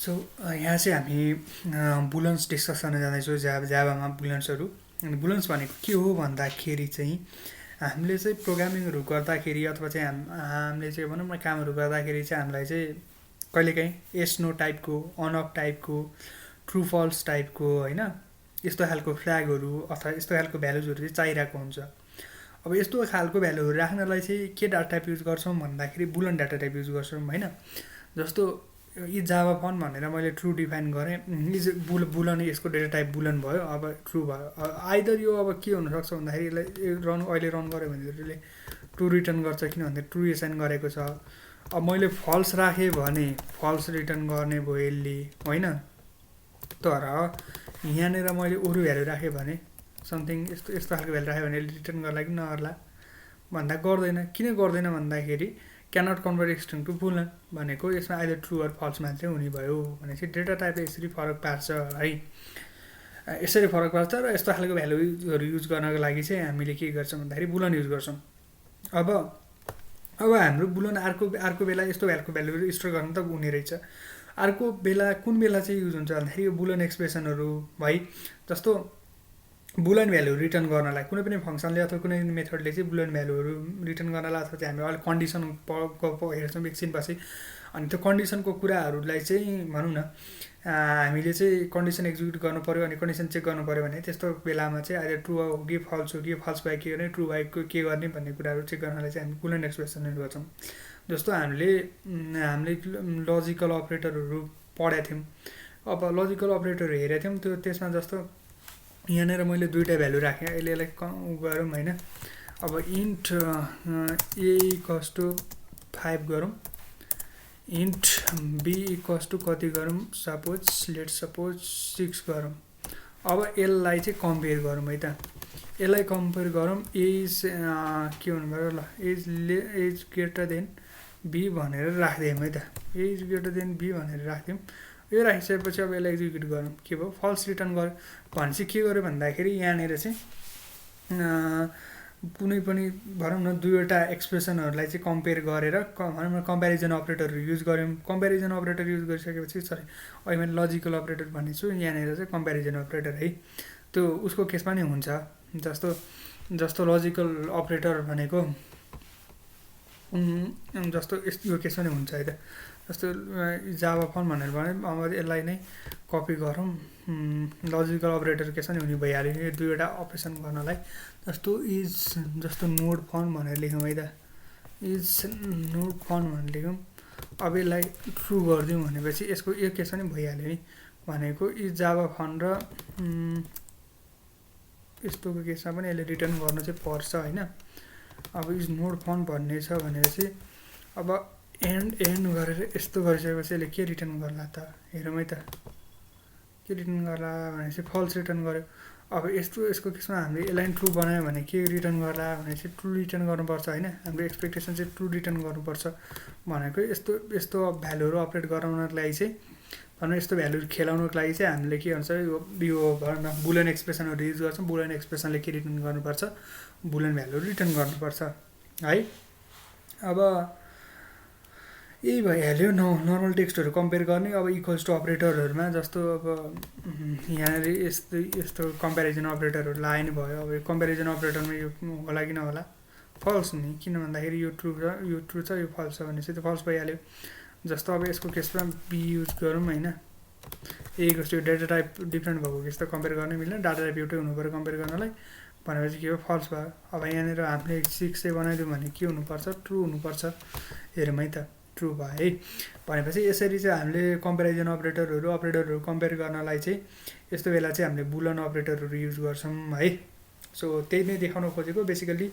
So यहाँ चाहिँ हामी बुलन्स डिस्कस गर्न जाँदैछौँ जाभामा बुलन्सहरू। अनि बुलन्स भनेको के हो भन्दाखेरि चाहिँ हामीले चाहिँ प्रोग्रामिङहरू गर्दाखेरि अथवा चाहिँ हामीले चाहिँ भनौँ न कामहरू गर्दाखेरि चाहिँ हामीलाई चाहिँ कहिलेकाहीँ एस नो टाइपको अन अफ टाइपको ट्रु फल्स टाइपको होइन यस्तो खालको फ्ल्यागहरू अथवा यस्तो खालको भ्यालुजहरू चाहिँ चाहिरहेको हुन्छ। अब यस्तो खालको भ्यालुहरू राख्नलाई चाहिँ के डाटा टाइप युज गर्छौँ भन्दाखेरि बुलन डाटा टाइप युज गर्छौँ होइन। जस्तो यी जाभा फन भनेर मैले ट्रु डिफाइन गरेँ, बुलन यसको डेटा टाइप बुलन भयो, अब ट्रु भयो। आइदर यो अब के हुनसक्छ भन्दाखेरि यसलाई अहिले रन गऱ्यो भने यसले ट्रु रिटर्न गर्छ, किन भन्दा ट्रु एसाइन गरेको छ। अब मैले फल्स राखेँ भने फल्स रिटर्न गर्ने भयो यसले होइन। तर यहाँनिर मैले अरू भ्यालु राखेँ भने समथिङ यस्तो खालको भ्यालु राखेँ भने रिटर्न गर्ला कि नगर्ला भन्दा गर्दैन। किन गर्दैन भन्दाखेरि क्यानट कन्भर्ट स्ट्रिङ टु बुलन भनेको यसमा आइदर ट्रु अर फल्स मात्रै हुने भयो भनेपछि डेटा टाइपले यसरी फरक पार्छ है। यसरी फरक पार्छ र यस्तो खालको भ्यालुहरू युज गर्नको लागि चाहिँ हामीले के गर्छौँ भन्दाखेरि बुलन युज गर्छौँ। अब हाम्रो बुलन अर्को बेला यस्तो खालको भ्यालुहरू स्टोर गर्नु त हुने रहेछ। अर्को बेला कुन बेला चाहिँ युज हुन्छ भन्दाखेरि यो बुलन एक्सप्रेसनहरू है। जस्तो बुलन भ्यालु रिटर्न गर्नलाई कुनै पनि फङ्सनले अथवा कुनै मेथडले चाहिँ बुलन भ्यालुहरू रिटर्न गर्नलाई अथवा चाहिँ हामी अहिले कन्डिसन हेर्छौँ एकछिनपछि। अनि त्यो कन्डिसनको कुराहरूलाई चाहिँ भनौँ न हामीले चाहिँ कन्डिसन एक्जिक्युट गर्नु पऱ्यो अनि कन्डिसन चेक गर्नु पऱ्यो भने त्यस्तो बेलामा चाहिँ अहिले ट्रु हो कि फल्स हो कि फल्स भयो के गर्ने ट्रु भएको के गर्ने भन्ने कुराहरू चेक गर्नलाई चाहिँ हामी बुलन एक्सप्रेसनहरू गर्छौँ। जस्तो हामीले लजिकल अपरेटरहरू पढेका थियौँ। अब लजिकल अपरेटरहरू हेरेका थियौँ त्यसमा जस्तो यहाँनिर मैले दुईवटा भ्यालु राखेँ, यसलाई गरौँ होइन। अब इन्ट ए इक्वल्स टु 5 गरौँ, इन्ट बी इक्वल्स टु कति गरौँ सपोज 6 गरौँ। अब यसलाई चाहिँ कम्पेयर गरौँ है त। यसलाई कम्पेयर गरौँ एज के भन्नु पऱ्यो ल एज ग्रेटर देन बी भनेर राखिदियौँ है त। एज ग्रेटर देन बी भनेर राखिदियौँ। यो राखिसकेपछि अब यसलाई एक्जिक्युट गरौँ के भयो फल्स रिटर्न गर्यो भनेपछि के गर्यो भन्दाखेरि यहाँनिर चाहिँ कुनै पनि भनौँ न दुईवटा एक्सप्रेसनहरूलाई चाहिँ कम्पेयर गरेर भनौँ न कम्पेरिजन अपरेटरहरू युज गऱ्यौँ। कम्पेरिजन अपरेटर युज गरिसकेपछि अहिले मैले लजिकल अपरेटर भनेको छु, यहाँनिर चाहिँ कम्पेरिजन अपरेटर है। त्यो उसको केसमा नि हुन्छ। जस्तो लजिकल अपरेटर भनेको जस्तो यो केसमा नि हुन्छ है त। जस्तो जाभा फन भनेर भने अब यसलाई नै कपी गरौँ, लजिकल अपरेटर केसमा नि हुने भइहाल्यो यो दुईवटा अपरेसन गर्नलाई। जस्तो नोड फन भनेर लेखौँ है त, इज नोड फन भनेर लेखौँ। अब यसलाई ट्रु गरिदिउँ भनेपछि यसको यो केसमा नि भइहाल्यो नि भनेको इज जाभा फन र यस्तोको केसमा पनि यसले रिटर्न गर्नु चाहिँ पर्छ होइन। अब इज नोड फन भन्ने छ भनेपछि अब एन्ड गरेर यस्तो गरिसकेपछि यसले के रिटर्न गर्ला त हेरौँ है त। के रिटर्न गर्ला भनेपछि फल्स रिटर्न गर्यो। अब यसको केसमा हामीले यसलाई ट्रु बनायो भने के रिटर्न गर्ला भनेपछि ट्रु रिटर्न गर्नुपर्छ होइन। हाम्रो एक्सपेक्टेसन चाहिँ ट्रु रिटर्न गर्नुपर्छ भनेको यस्तो भ्यालुहरू अपडेट गराउनको लागि चाहिँ भनौँ यस्तो भ्यालुहरू खेलाउनको लागि चाहिँ हामीले के भन्छ यो भनौँ न बुलन एक्सप्रेसनहरू युज गर्छौँ। बुलन एक्सप्रेसनले के रिटर्न गर्नुपर्छ बुलन भ्यालुहरू रिटर्न गर्नुपर्छ है। अब यही भइहाल्यो नर्मल टेक्स्टहरू कम्पेयर गर्ने। अब इक्वल्स टु अपरेटरहरूमा जस्तो अब यहाँनिर यस्तो कम्पेरिजन अपरेटरहरू लगाए नि भयो। अब यो कम्पेरिजन अपरेटरमा यो होला कि नहोला फल्स नि, किन भन्दाखेरि यो ट्रु छ यो फल्स छ भनेपछि त फल्स भइहाल्यो। जस्तो अब यसको केसमा बी युज गरौँ होइन। ए कस्तो डेटा टाइप डिफ्रेन्ट भएको केस त कम्पेयर गर्नै मिल्दैन, डाटा टाइप एउटै हुनु पऱ्यो कम्पेयर गर्नलाई भनेपछि के भयो फल्स भयो। अब यहाँनिर हामीले 6 बनाइदिउँ भने के हुनुपर्छ ट्रु हुनुपर्छ, हेरौँ है त ट्रु भयो है। भनेपछि यसरी चाहिँ हामीले कम्पेरिजन अपरेटरहरू कम्पेयर गर्नलाई चाहिँ यस्तो बेला चाहिँ हामीले बुलन अपरेटरहरू युज गर्छौँ है। सो त्यही नै देखाउन खोजेको बेसिकली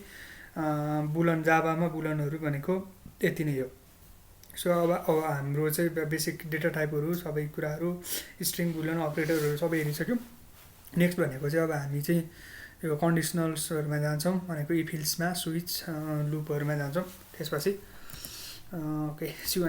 बुलन जाभामा बुलनहरू भनेको यति नै हो। सो अब हाम्रो चाहिँ बेसिक डेटा टाइपहरू सबै कुराहरू स्ट्रिङ बुलन अपरेटरहरू सबै हेरिसक्यौँ। नेक्स्ट भनेको चाहिँ अब हामी चाहिँ यो कन्डिसनल्सहरूमा जान्छौँ भनेको इफ इल्समा स्विच लुपहरूमा जान्छौँ त्यसपछि ओके सी यू